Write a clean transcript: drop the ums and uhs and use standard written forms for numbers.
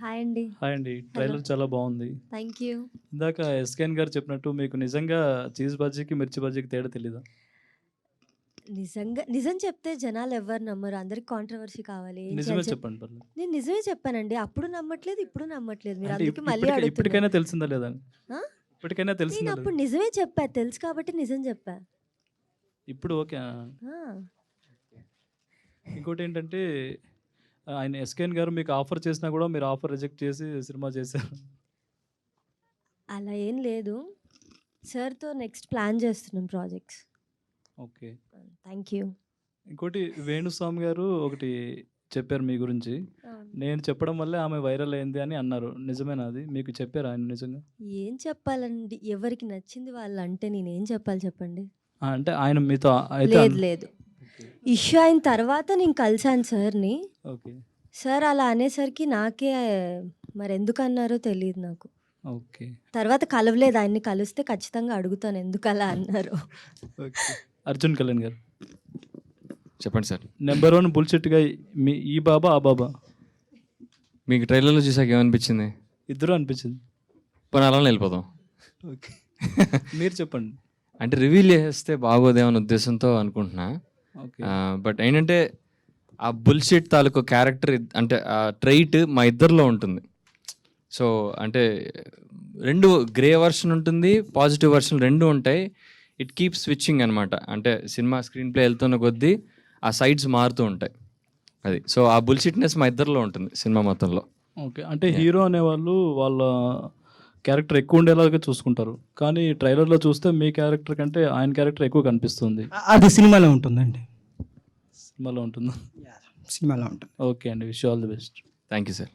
Hi అండి. Hi అండి. Hello. Trailer చాలా బాగుంది. Thank you. ఇందాక ఎస్కేఎన్ గారు చెప్పినట్టు మీకు నిజంగా చీజ్ బజ్జీకి, మిర్చి బజ్జీకి తేడా తెలీదా? నిజం చెప్తే జనాలు ఎవ్వరు నమ్మరు. అందరికి కాంట్రోవర్సీ కావాలి. ఏం నిజమే చేయాలి చెప్పండి పర్లేదు. నేను నిజమే చెప్పానండి. అప్పుడు నమ్మట్లేదు, ఇప్పుడు నమ్మట్లేదు. మీరు అంటే అందుకే మళ్ళీ ఇప్పటికైనా అడుగుతున్నారు. తెలిసిందా లేదా? ఆ? ఇప్పటికైనా నేను తెలిసిందా లేదా? అప్పుడు నిజమే చెప్పా. తెలుసు కాబట్టి నిజం చెప్పా. ఇప్పుడు ఓకే. ఆ. ఇంకోటి ఏంటంటే ఆయన ఎస్కేఎన్ గారు మీకు ఆఫర్ చేసినా కూడా మీరు ఆఫర్ రిజెక్ట్ చేసి సినిమా చేశారు. అలా ఏం లేదు. సార్తో నెక్స్ట్ ప్లాన్ చేస్తున్నాం ప్రాజెక్ట్స్. ఓకే. Thank you. ఇంకోటి వేణుస్వామి గారు ఒకటి చెప్పారు మీ గురించి. నేను చెప్పడం వల్లే ఆమె వైరల్ అయింది అని అన్నారు. నిజమేనా అది? మీకు చెప్పారా ఆయన నిజంగా? ఏం చెప్పాలండి? ఎవరికి నచ్చింది వాళ్ళు అంటే నేనేం చెప్పాలి చెప్పండి? అంటే ఆయన మీతో అయితే లేదు లేదు. ఇష్యూ అయిన తర్వాత నేను కలిసాను సార్ని. ఓకే. సార్ అలా అనేసరికి నాకే మరి ఎందుకు అన్నారో తెలియదు నాకు. ఓకే. తర్వాత కలవలేదు. ఆయన్ని కలిస్తే ఖచ్చితంగా అడుగుతాను ఎందుకు అలా అన్నారు. ఓకే. అర్జున్ కళ్యాణ్ గారు చెప్పండి సార్. నెంబర్ 1 బుల్షిట్గా మీ ఈ బాబా ఆ బాబా మీకు ట్రైలర్లో చూసాక ఏమనిపించింది? ఇద్దరు అనిపించింది. పోనీ అలానే వెళ్ళిపోదాం. ఓకే. మీరు చెప్పండి. అంటే రివీల్ చేస్తే బాగోదేమన్న ఉద్దేశంతో అనుకుంటున్నా. ఓకే. బట్ ఏంటంటే ఆ బుల్షిట్ తాలూకు క్యారెక్టర్ అంటే ఆ ట్రైట్ మా ఇద్దరిలో ఉంటుంది. సో అంటే రెండు గ్రే వర్షన్ ఉంటుంది, పాజిటివ్ వర్షన్ రెండు ఉంటాయి. ఇట్ కీప్ స్విచ్చింగ్ అనమాట. అంటే సినిమా స్క్రీన్ ప్లే వెళ్తున్న కొద్దీ ఆ సైడ్స్ మారుతూ ఉంటాయి. అది సో ఆ బుల్షిట్నెస్ మా ఇద్దరిలో ఉంటుంది సినిమా మొత్తంలో. ఓకే. అంటే హీరో అనేవాళ్ళు వాళ్ళ క్యారెక్టర్ ఎక్కువ ఉండేలాగా చూసుకుంటారు. కానీ ట్రైలర్లో చూస్తే మీ క్యారెక్టర్ కంటే ఆయన క్యారెక్టర్ ఎక్కువ కనిపిస్తుంది. అది సినిమాలో ఉంటుందండి. సినిమాలో ఉంటుందా? సినిమాలో ఉంటుంది. ఓకే అండి. Wish all the best. Thank you sir.